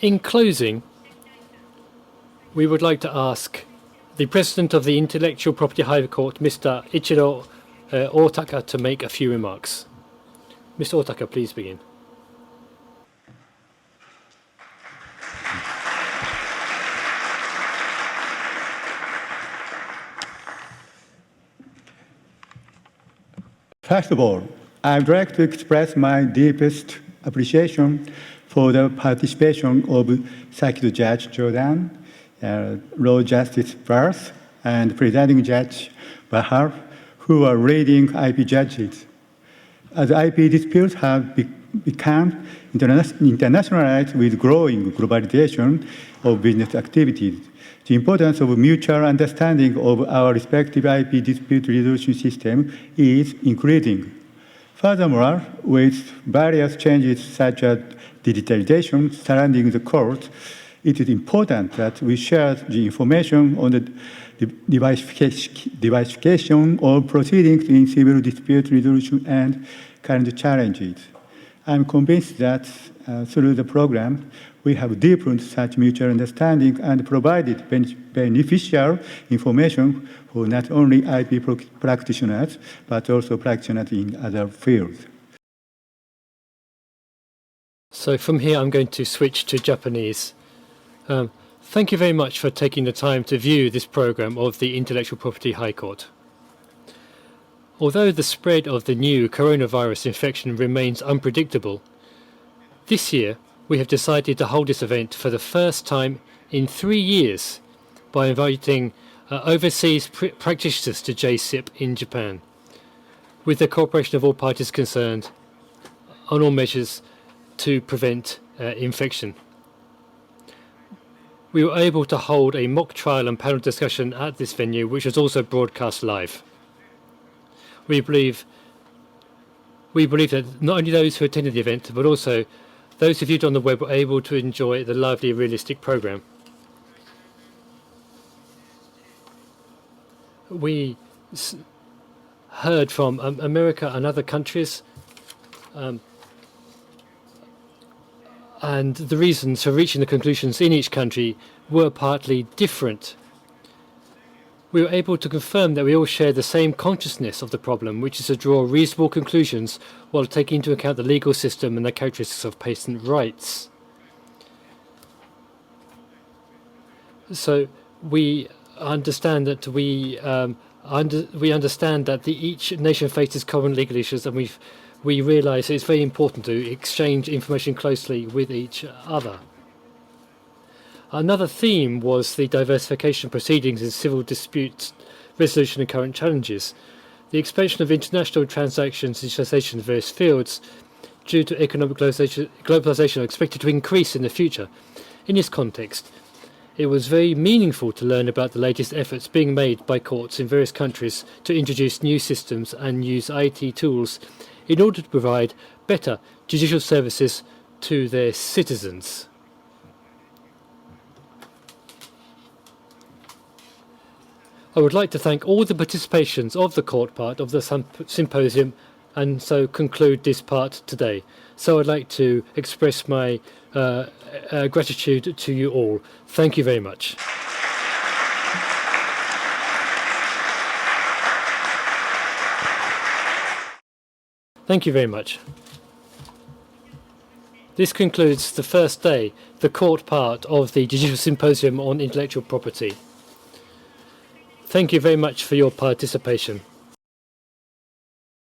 In closing, we would like to ask the President of the Intellectual Property High Court, Mr. Ichiro Otaka, to make a few remarks. Mr. Otaka, please begin. First of all, I would like to express my deepest appreciation for the participation of Circuit Judge Jordan, Law Justice Barth, and Presiding Judge Bahar, who are leading IP judges. As IP disputes have become internationalized with growing globalization of business activities, the importance of mutual understanding of our respective IP dispute resolution system is increasing. Furthermore, with various changes such as digitalization surrounding the court, it is important that we share the information on the diversification of proceedings in civil dispute resolution and current challenges. I'm convinced that through the program, we have deepened such mutual understanding and provided beneficial information for not only IP practitioners, but also practitioners in other fields. So from here, I'm going to switch to Japanese. Thank you very much for taking the time to view this program of the Intellectual Property High Court. Although the spread of the new coronavirus infection remains unpredictable, this year we have decided to hold this event for the first time in 3 years by inviting overseas practitioners to JSIP in Japan, with the cooperation of all parties concerned on all measures to prevent infection. We were able to hold a mock trial and panel discussion at this venue, which was also broadcast live. We believe that not only those who attended the event, but also those who viewed on the web were able to enjoy the lively, realistic program. We heard from America and other countries, and the reasons for reaching the conclusions in each country were partly different. We were able to confirm that we all share the same consciousness of the problem, which is to draw reasonable conclusions while taking into account the legal system and the characteristics of patent rights. So we understand that each nation faces common legal issues, and we realise it's very important to exchange information closely with each other. Another theme was the diversification of proceedings in civil dispute resolution and current challenges. The expansion of international transactions and digitalization in various fields due to economic globalization are expected to increase in the future. In this context, it was very meaningful to learn about the latest efforts being made by courts in various countries to introduce new systems and use IT tools in order to provide better judicial services to their citizens. I would like to thank all the participations of the court part of the symposium, and so conclude this part today. So I'd like to express my gratitude to you all. Thank you very much. Thank you very much. This concludes the first day, the court part of the Judicial Symposium on Intellectual Property. Thank you very much for your participation.